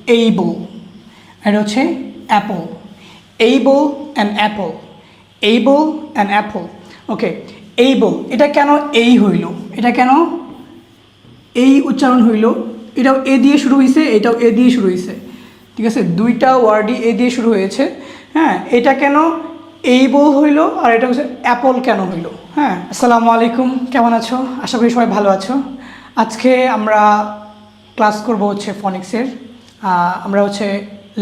Able, এটা হচ্ছে Apple, able and Apple, able and Apple. Okay, able এটা কেন এই হইল, এটা কেন এই উচ্চারণ হইল? এটাও এ দিয়ে শুরু হয়েছে, এটাও এ দিয়ে শুরু হয়েছে, ঠিক আছে, দুইটা ওয়ার্ডই এ দিয়ে শুরু হয়েছে। হ্যাঁ, এটা কেন এইবল হইল আর এটা হচ্ছে অ্যাপল কেন হইল? হ্যাঁ, আসসালামু আলাইকুম, কেমন আছো? আশা করি সবাই ভালো আছো। আজকে আমরা ক্লাস করব হচ্ছে ফনিক্সের। আমরা হচ্ছে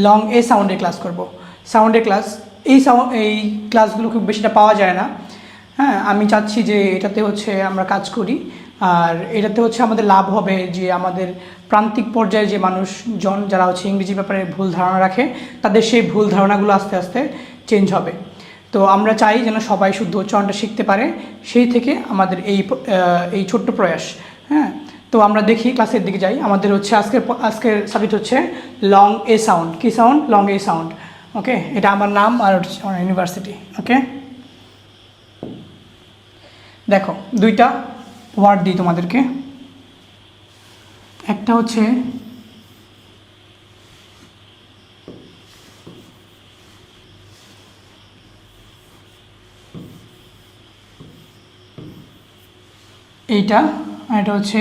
লং এ সাউন্ডের ক্লাস করব, সাউন্ডের ক্লাস। এই ক্লাসগুলো খুব বেশিটা পাওয়া যায় না। হ্যাঁ, আমি চাচ্ছি যে এটাতে হচ্ছে আমরা কাজ করি, আর এটাতে হচ্ছে আমাদের লাভ হবে যে আমাদের প্রান্তিক পর্যায়ে যে মানুষজন যারা হচ্ছে ইংরেজি ব্যাপারে ভুল ধারণা রাখে, তাদের সেই ভুল ধারণাগুলো আস্তে আস্তে চেঞ্জ হবে। তো আমরা চাই যেন সবাই শুদ্ধ উচ্চারণটা শিখতে পারে, সেই থেকে আমাদের এই ছোট্ট প্রয়াস। হ্যাঁ, তো আমরা দেখি ক্লাসের দিকে যাই। আমাদের হচ্ছে আজকের সাবজেক্ট হচ্ছে লং এ সাউন্ড। কি sound? Long A sound. Okay, এটা আমার নাম আর আমার ইউনিভার্সিটি। ওকে, দেখো দুইটা ওয়ার্ড দিই তোমাদেরকে। একটা হচ্ছে এইটা, আর এটা হচ্ছে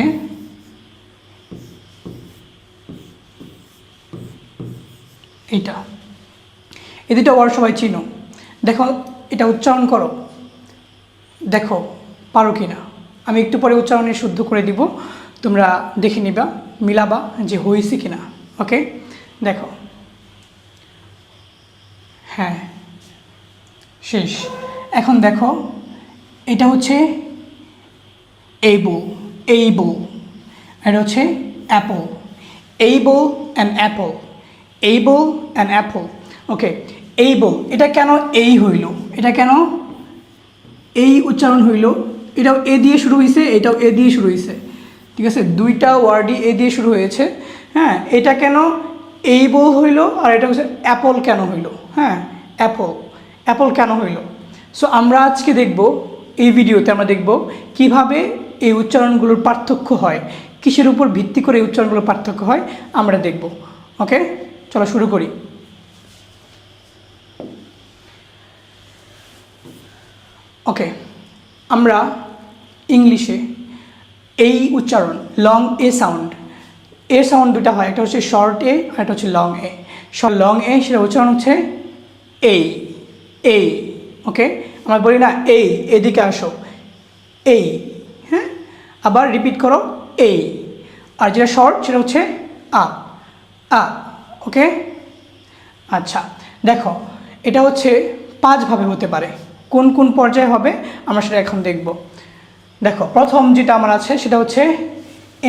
এইটা। এই দুটো ওয়ার্ড সবাই চিনো। দেখো এটা উচ্চারণ করো, দেখো পারো কি না। আমি একটু পরে উচ্চারণে শুদ্ধ করে দিব, তোমরা দেখে নিবা, মিলাবা যে হয়েছে কি না। ওকে, দেখো, হ্যাঁ শেষ। এখন দেখো এটা হচ্ছে এইবল, এইবল, এটা হচ্ছে Apple, able and Apple, able and Apple. Okay, able এটা কেন এই হইল, এটা কেন এই উচ্চারণ হইল? এটাও এ দিয়ে শুরু হয়েছে, এটাও এ দিয়ে শুরু হয়েছে, ঠিক আছে, দুইটা ওয়ার্ডই এ দিয়ে শুরু হয়েছে। হ্যাঁ, এটা কেন এইবল হইল আর এটা হচ্ছে অ্যাপল কেন হইল? হ্যাঁ, অ্যাপল, অ্যাপল কেন হইল? সো আমরা আজকে দেখব, এই ভিডিওতে আমরা দেখব কিভাবে এই উচ্চারণগুলোর পার্থক্য হয়, কিসের উপর ভিত্তি করে এই উচ্চারণগুলোর পার্থক্য হয় আমরা দেখব। ওকে, চলো শুরু করি। ওকে, আমরা ইংলিশে এই উচ্চারণ long A sound, a sound দুটা হয়, একটা হচ্ছে শর্ট এ আর একটা হচ্ছে লং এ। লং এ সেটা উচ্চারণ হচ্ছে এই, এই। ওকে, আমরা বলি না এই, এদিকে আসো, এই। হ্যাঁ, আবার রিপিট করো, এই। আর যেটা শর্ট সেটা হচ্ছে আ, আ। ওকে, আচ্ছা দেখো, এটা হচ্ছে 5 ভাবে হতে পারে। কোন কোন পর্যায়ে হবে আমরা সেটা এখন দেখব। দেখো প্রথম যেটা আমার আছে সেটা হচ্ছে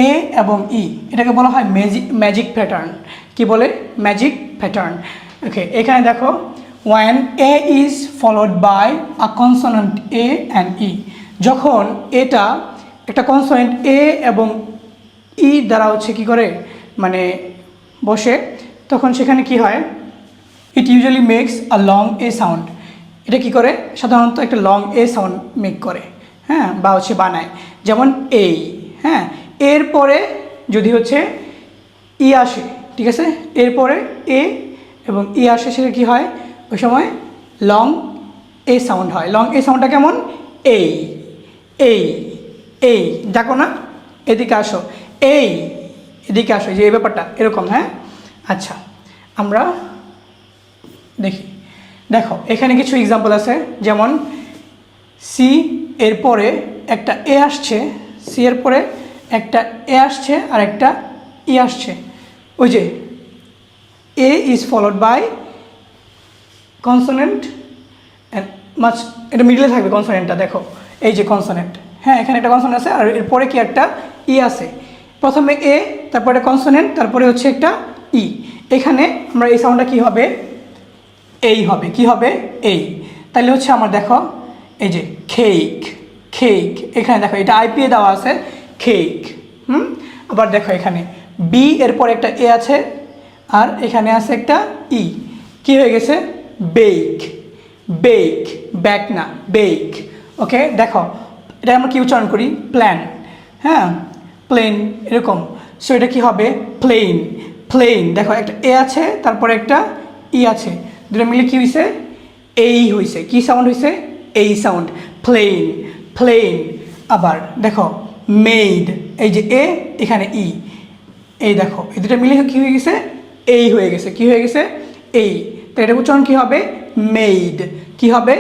এ এবং ই, এটাকে বলা হয় ম্যাজিক প্যাটার্ন। কি বলে? Magic pattern. ওকে, এখানে দেখো when a is followed by a consonant a and e, যখন এটা একটা কনসোনেন্ট এ এবং ই দ্বারা হচ্ছে কি করে মানে বসে, তখন সেখানে কি হয়? It usually makes a long A sound. এটা কি করে? সাধারণত একটা লং এ সাউন্ড মেক করে, হ্যাঁ, বা হচ্ছে বানায়, যেমন এই। হ্যাঁ, এরপরে যদি হচ্ছে ই আসে, ঠিক আছে, এরপরে এ এবং ই আসে, সেটা কী হয়? ওই সময় লং এ সাউন্ড হয়। লং এ সাউন্ডটা কেমন? এই, এই, এই। দেখো না, এদিকে আসো, এই, এদিকে আসো, যে এই ব্যাপারটা এরকম। হ্যাঁ, আচ্ছা আমরা দেখি। দেখো এখানে কিছু এক্সাম্পল আছে, যেমন সি এরপরে একটা এ আসছে, সি এর পরে একটা এ আসছে আর একটা ই আসছে। ওই যে এ ইজ ফলোড বাই কনসোনেন্ট, মাছ, এটা মিডলে থাকবে কনসোনেন্টটা। দেখো এই যে কনসোনেন্ট, হ্যাঁ, এখানে একটা কনসোনেন্ট আছে আর এরপরে কি একটা ই আছে। প্রথমে এ, তারপরে কনসোনেন্ট, তারপরে হচ্ছে একটা ই। এখানে আমরা এই সাউন্ডটা কি হবে? এই হবে। কি হবে? এই। তাহলে হচ্ছে আমার দেখো এই যে কেক, কেক, এখানে দেখো এটা আইপিএ দেওয়া আছে কেক। আবার দেখো এখানে বি এরপর একটা এ আছে আর এখানে আছে একটা ই, কি হয়ে গেছে? বেক, বেক, ব্যাক না, বেক। ওকে, দেখো এটা আমরা কি উচ্চারণ করি? প্ল্যান। হ্যাঁ, প্লেন, এরকম। সো এটা কি হবে? প্লেন, প্লেন, দেখো একটা এ আছে তারপরে একটা ই আছে, দুটো মিলে কি হয়েছে, এই হয়েছে, কি সাউন্ড হয়েছে, এই সাউন্ড, প্লেন প্লেন। আবার দেখো মেড, এই যে এ এখানে ই, এই দেখো এই দুটো মিলে কি হয়ে গেছে, এই হয়ে গেছে, কি হয়ে গেছে, এই। তো এটা উচ্চারণ কী হবে, মেড, কি হবে,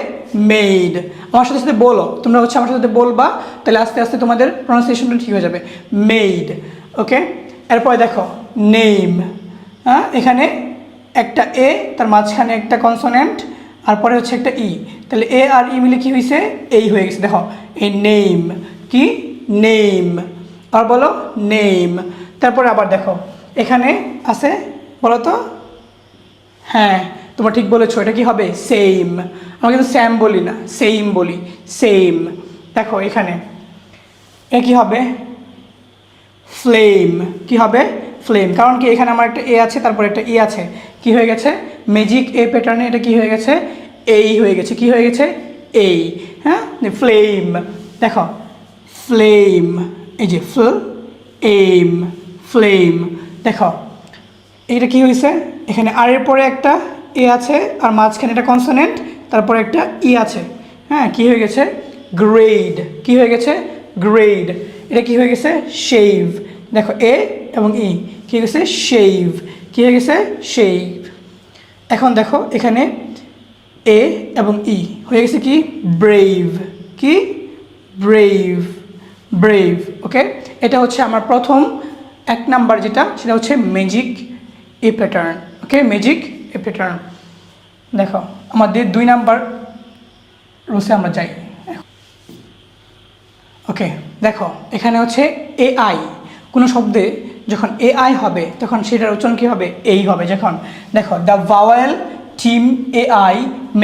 মেড। আমার সাথে সাথে বলো, তোমরা হচ্ছে আমার সাথে বলবা, তাহলে আস্তে আস্তে তোমাদের প্রনাউন্সিয়েশনটা ঠিক হয়ে যাবে, মেড। ওকে, এরপরে দেখো নেম, হ্যাঁ এখানে একটা এ, তার মাঝখানে একটা কনসোনেন্ট, আর পরে হচ্ছে একটা ই, তাহলে এ আর ই মিলে কি হয়েছে, এই হয়ে গেছে, দেখো এই নেম, কি নেম, আর বলো নেম। তারপরে আবার দেখো এখানে আছে, বলো তো, হ্যাঁ তোমরা ঠিক বলেছো, এটা কি হবে, সেম। আমরা কিন্তু স্যাম বলি না, সেম বলি, সেম। দেখো এখানে এ কি হবে, ফ্লেম, কি হবে, ফ্লেম, কারণ কি এখানে আমার একটা এ আছে তারপর একটা ই আছে, কি হয়ে গেছে, ম্যাজিক এ প্যাটার্নে এটা কি হয়ে গেছে, এই হয়ে গেছে, কি হয়ে গেছে, এই। হ্যাঁ ফ্লেম, দেখো ফ্লেম, এই যে এম, ফ্লেম। দেখো এইটা কি হয়েছে, এখানে আর এর পরে একটা এ আছে আর মাঝখানে একটা কনসোনেন্ট, তারপরে একটা ই আছে, হ্যাঁ কি হয়ে গেছে, গ্রেড, কি হয়ে গেছে, গ্রেড। এটা কি হয়ে গেছে, শেভ, দেখো এ এবং ই কি হয়ে গেছে, শেভ, কি হয়ে গেছে, শেভ। এখন দেখো এখানে এ এবং ই হয়ে গেছে কি, ব্রেভ, কি ব্রেভ, ব্রেভ। ওকে, এটা হচ্ছে আমার প্রথম 1 নাম্বার যেটা, সেটা হচ্ছে ম্যাজিক এ প্যাটার্ন। ওকে, ম্যাজিক এ প্যাটার্ন। দেখো আমাদের 2 নাম্বার রুলসে আমরা যাই। ওকে, দেখো এখানে হচ্ছে এআই, কোনো শব্দে যখন এআই হবে তখন সেটার উচ্চারণ কী হবে, এই হবে। যখন দেখো the vowel team AI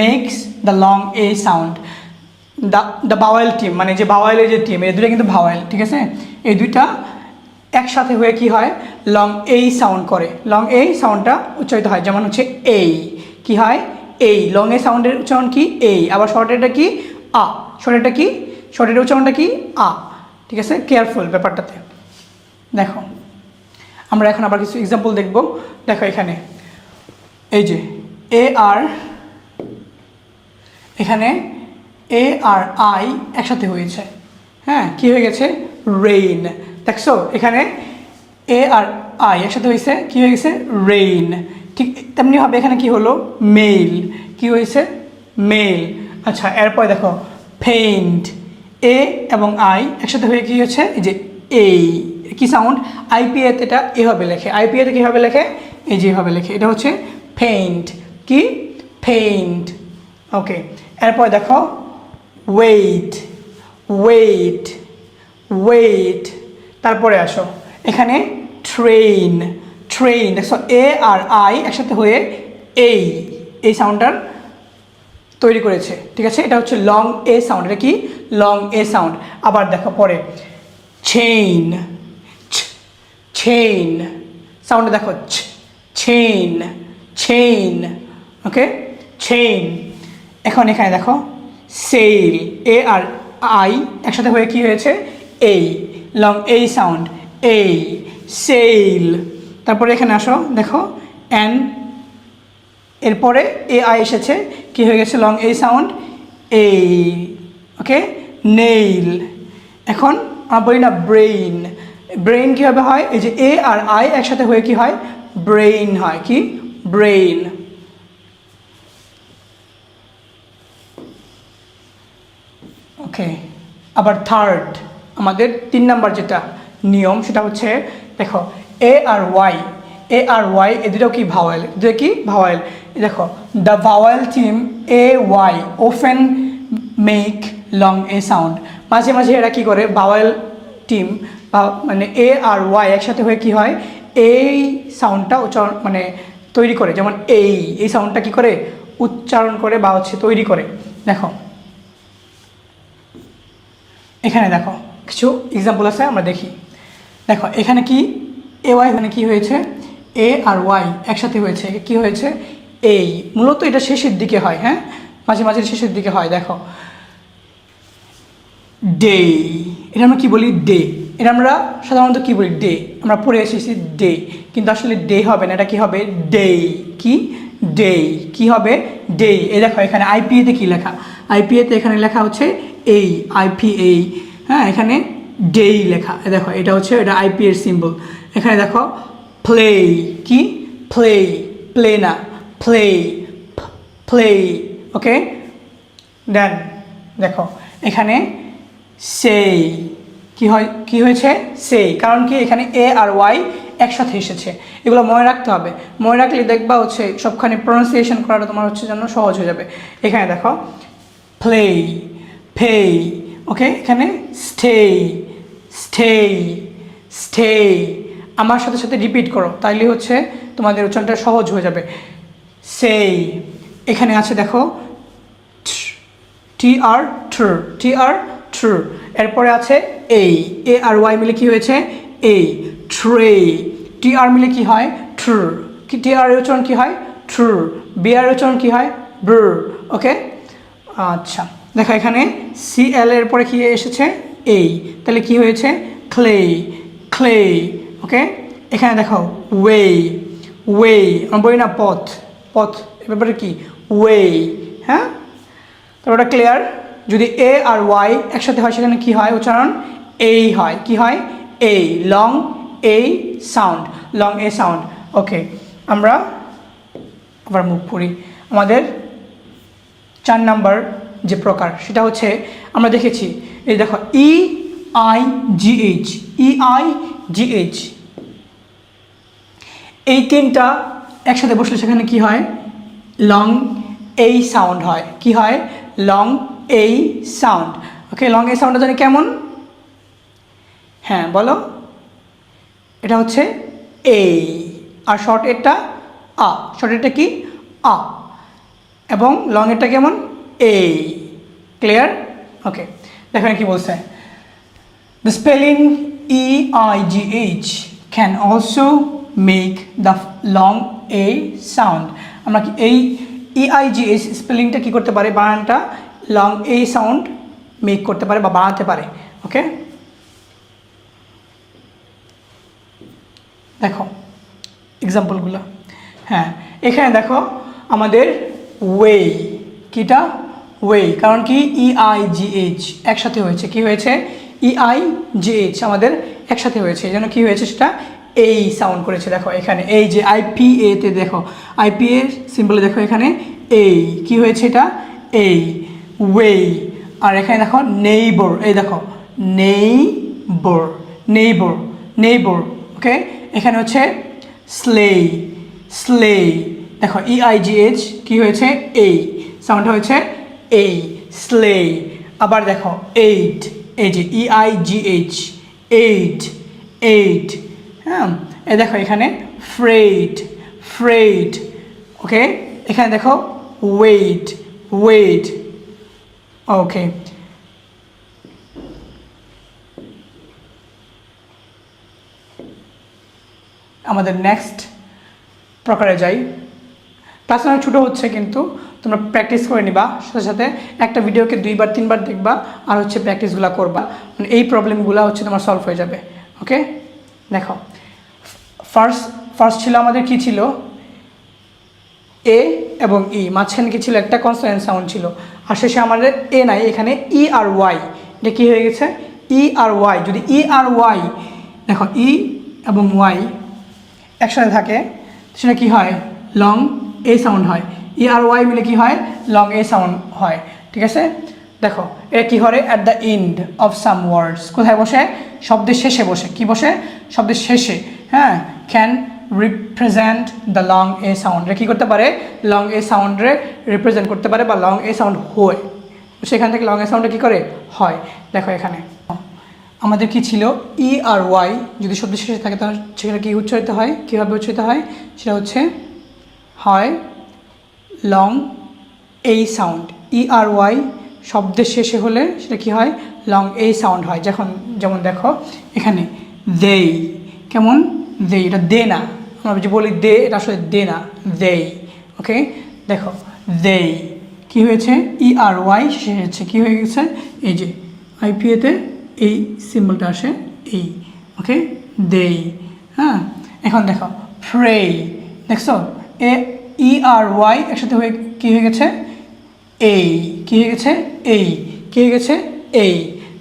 makes the long A sound, the vowel team মানে যে ভাওয়েলের যে টিম, এই দুটো কিন্তু ভাওয়েল, ঠিক আছে, এই দুইটা একসাথে হয়ে কি হয়, লং এই সাউন্ড করে, লং এই সাউন্ডটা উচ্চারিত হয়। যেমন হচ্ছে এই, কি হয়, এই, লং এই সাউন্ডের উচ্চারণ কি, এই। আবার শর্টেরটা কি, আ, শর্টেরটা কি, শর্টের উচ্চারণটা কি, আ, ঠিক আছে, কেয়ারফুল ব্যাপারটাতে। দেখো আমরা এখন আবার কিছু এক্সাম্পল দেখব। দেখো এখানে এই যে এ আর, এখানে এ আর আই একসাথে হয়েছে, হ্যাঁ কি হয়ে গেছে, রেইন। দেখছো এখানে এ আর আই একসাথে হয়েছে, কি হয়ে গেছে, রেইন। ঠিক তেমনিভাবে এখানে কি হলো, মেল, কি হয়েছে, মেল। আচ্ছা এরপর দেখো পেইন্ট, এ এবং আই একসাথে হয়ে কি হচ্ছে, এই যে এই, কি সাউন্ড, আইপিএ এটা এভাবে লেখে, আইপিএতে কীভাবে লেখে, এই যেভাবে লেখে, এটা হচ্ছে পেইন্ট, কি পেইন্ট। ওকে, এরপর দেখো ওয়েট, ওয়েট, ওয়েট। তারপরে আসো এখানে ট্রেন, ট্রেন, দেখো এ আর আই একসাথে হয়ে এই সাউন্ডটার তৈরি করেছে, ঠিক আছে, এটা হচ্ছে লং এ সাউন্ড, এটা কি লং এ সাউন্ড। আবার দেখো পরে চেইন, চেইন সাউন্ডে দেখো চেইন, চেইন। ওকে, চেইন। এখন এখানে দেখো সেল, এ আর আই একসাথে হয়ে কি হয়েছে, এই, লং এই সাউন্ড, এই, সেল। তারপরে এখানে আসো দেখো অ্যান, এরপরে এ আই এসেছে, কি হয়ে গেছে, লং এই সাউন্ড, এই। ওকে, নেইল। এখন আমরা বলি না ব্রেইন, ব্রেইন কীভাবে হয়, এই যে এ আর আই একসাথে হয়ে কি হয়, ব্রেইন হয়, কি ব্রেইন। ওকে, আবার থার্ড আমাদের 3 নাম্বার যেটা নিয়ম সেটা হচ্ছে দেখো এ আর Y, A R Y A দুটো কি ভাওয়েল, দুটো কি ভাওয়েল। দেখো the vowel team A Y often make long A sound, মাঝে মাঝে এরা কী করে, ভাওয়েল টিম মানে এ আর ওয়াই একসাথে হয়ে কি হয়, এই সাউন্ডটা উচ্চারণ মানে তৈরি করে, যেমন এই সাউন্ডটা কি করে উচ্চারণ করে বা হচ্ছে তৈরি করে। দেখো এখানে দেখো কিছু এক্সাম্পল আছে, আমরা দেখি। দেখো এখানে কি এ ওয়াই, মানে কি হয়েছে, এ আর ওয়াই একসাথে হয়েছে, কি হয়েছে, এই। মূলত এটা শেষের দিকে হয়, হ্যাঁ মাঝে মাঝে শেষের দিকে হয়। দেখো ডে, এটা আমরা কি বলি, ডে, এটা আমরা সাধারণত কি বলি, ডে, আমরা পড়ে এসেছি ডে, কিন্তু আসলে ডে হবে না, এটা কি হবে ডে, কি ডে, কি হবে ডে। এই দেখো এখানে আইপিএতে কি লেখা, আইপিএতে এখানে লেখা হচ্ছে এই আইপিএ, হ্যাঁ এখানে ডে লেখা, দেখো এটা হচ্ছে এটা আইপি এর সিম্বল। এখানে দেখো প্লে, কি প্লে, প্লে না প্লে, প্লে, ওকে। দেন দেখো এখানে সেই, কি হয়, কি হয়েছে সেই, কারণ কি এখানে এ আর ওয়াই একসাথে এসেছে। এগুলো মনে রাখতে হবে, মনে রাখলে দেখবা হচ্ছে সবখানে প্রনাউন্সিয়েশন করাটা তোমার হচ্ছে জন্য সহজ হয়ে যাবে। এখানে দেখো প্লে, পে, ওকে। এখানে স্টে, স্টে, স্টে, আমার সাথে সাথে রিপিট করো, তাইলে হচ্ছে তোমাদের উচ্চারণটা সহজ হয়ে যাবে। সেই, এখানে আছে দেখো টি আর ট্র, টি আর ট্র, এরপরে আছে এই, এ আর ওয়াই মিলে কি হয়েছে এই, ট্রে, টি আর মিলে কি হয় ট্র, কি টি আর উচ্চারণ কি হয় ট্র, বি আর উচ্চারণ কি হয় ব্র, ওকে। আচ্ছা দেখো এখানে সি এল এর পরে কি এসেছে এই, তাহলে কি হয়েছে ক্লে, ক্লে, ওকে। এখানে দেখো ওয়ে, ওয়ে, আমরা বলি না পথ, পথ, এ ব্যাপারে কি ওয়ে, হ্যাঁ। তারপর ওটা ক্লিয়ার। যদি এ আর ওয়াই একসাথে হয় সেখানে কি হয় উচ্চারণ এই হয়, কি হয় এই, long A sound, long A sound, okay. আমরা আবার মুভ করি, আমাদের 4 নাম্বার যে প্রকার সেটা হচ্ছে আমরা দেখেছি এই দেখো E I G H, E I G H, এই তিনটা একসাথে বসলে সেখানে কি হয় লং এই সাউন্ড হয়, কি হয় লং এই সাউন্ড, ওকে। লং এই সাউন্ডটা জানি কেমন, হ্যাঁ বলো, এটা হচ্ছে এই, আর শর্ট এরটা আ, শর্ট এরটা কি আ, এবং লং এরটা কেমন এই, ক্লিয়ার, ওকে। দেখেন কি বলছে, the spelling E I G H can also make the long A sound. আমরা কি এই EIGH স্পেলিংটা কী করতে পারে, বানানটা লং এ সাউন্ড মেক করতে পারে বা বানাতে পারে, ওকে। দেখো এক্সাম্পলগুলো, হ্যাঁ এখানে দেখো আমাদের ওয়ে, কিটা ওয়ে, কারণ কি EIGH একসাথে হয়েছে, কি হয়েছে EIGH আমাদের একসাথে হয়েছে, এই জন্য কী হয়েছে সেটা এই সাউন্ড করেছে। দেখো এখানে এই যে আইপিএতে দেখো, আইপিএ সিম্বলে দেখো এখানে এই, কি হয়েছে এটা এই ওয়ে। আর এখানে দেখো নেইবর, এই দেখো নেইবর, নেইবর, নেইবর, ওকে। এখানে হচ্ছে স্লে, স্লে, দেখো EIGH কি হয়েছে এই, সাউন্ডটা হয়েছে এই স্লে। আবার দেখো এইট, এই যে EIGH এইট, এইট, হ্যাঁ। এই দেখো এখানে ফ্রেড, ফ্রেড, ওকে। এখানে দেখো ওয়েট, ওয়েট, ওকে। আমাদের নেক্সট প্রকারে যাই। ক্লাস অনেক ছোটো হচ্ছে কিন্তু তোমরা প্র্যাকটিস করে নিবা, সাথে সাথে একটা ভিডিওকে 2বার 3বার দেখবা আর হচ্ছে প্র্যাকটিসগুলো করবা, মানে এই প্রবলেমগুলো হচ্ছে তোমার সলভ হয়ে যাবে, ওকে। দেখো ফার্স্ট ছিল আমাদের কি ছিল এ এবং ই, মাঝখানে কি ছিল একটা কনসোনেন্ট সাউন্ড ছিল, আর শেষে আমাদের এ নাই, এখানে ই আর ওয়াই, এটা কী হয়ে গেছে ই আর ওয়াই। যদি ই আর ওয়াই দেখো ই এবং ওয়াই একসাথে থাকে সেটা কি হয় লং এ সাউন্ড হয়, ই আর ওয়াই মিলে কি হয় লং এ সাউন্ড হয়, ঠিক আছে। দেখো এটা কী করে at the end of some words, কোথায় বসে শব্দের শেষে বসে, কি বসে শব্দের শেষে, হ্যাঁ। Can represent the long A sound, এটা কী করতে পারে লং এ সাউন্ডে রিপ্রেজেন্ট করতে পারে বা লং এ সাউন্ড হয়, সেখান থেকে লং এ সাউন্ডে কী করে হয়। দেখো এখানে আমাদের কি ছিল ই আর ওয়াই যদি শব্দের শেষে থাকে তাহলে সেখানে কী উচ্চারিত হয়, কীভাবে উচ্চারিত হয় সেটা হচ্ছে হয় লং এই সাউন্ড, ই আর ওয়াই শব্দের শেষে হলে সেটা কি হয় লং এই সাউন্ড হয়। যেমন দেখো এখানে দেই, কেমন দেই, এটা দে না, আমরা যে বলি দে এটা আসলে দে না, দেই, ওকে। দেখো দেই কি হয়েছে ই আর ওয়াই শেষে হচ্ছে, কী হয়ে গেছে এই যে আইপিএতে এই সিম্বলটা আসে এই, ওকে দেই, হ্যাঁ। এখন দেখো প্রে, দেখছো ERY একসাথে হয়ে কী হয়ে গেছে, এই, কী হয়ে গেছে, এই, কী হয়ে গেছে, এই।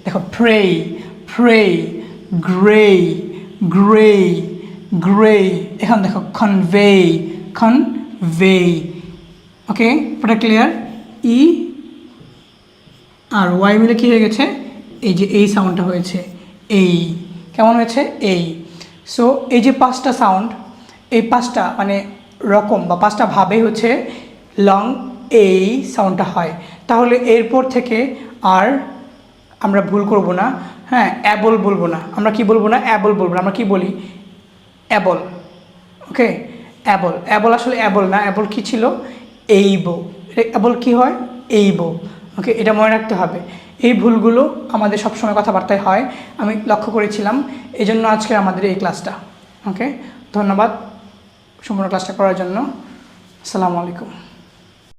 দেখো pray, pray, grey, grey, grey. এখন দেখো কনভে, কনভে। ওকে, পুরো ক্লিয়ার? ERY মিলে কী হয়ে গেছে, এই যে এই সাউন্ডটা হয়েছে, এই। কেমন হয়েছে, এই। সো এই যে 5টা সাউন্ড, এই 5টা মানে রকম বা 5টা ভাবে হচ্ছে লং এই সাউন্ডটা হয়। তাহলে এরপর থেকে আর আমরা ভুল করব না, হ্যাঁ, অ্যাবল বলবো না। আমরা কি বলবো না, অ্যাবল বলবো না। আমরা কি বলি, অ্যাবল। ওকে, অ্যাবল। অ্যাবল আসলে অ্যাবল না, অ্যাবল কি ছিল, এইবো। অ্যাবল কি হয়, এইবো। ওকে, এটা মনে রাখতে হবে। এই ভুলগুলো আমাদের সবসময় কথাবার্তায় হয়, আমি লক্ষ্য করেছিলাম, এই জন্য আজকে আমাদের এই ক্লাসটা। ওকে, ধন্যবাদ সম্পূর্ণ ক্লাসটা করার জন্য। আসসালামু আলাইকুম।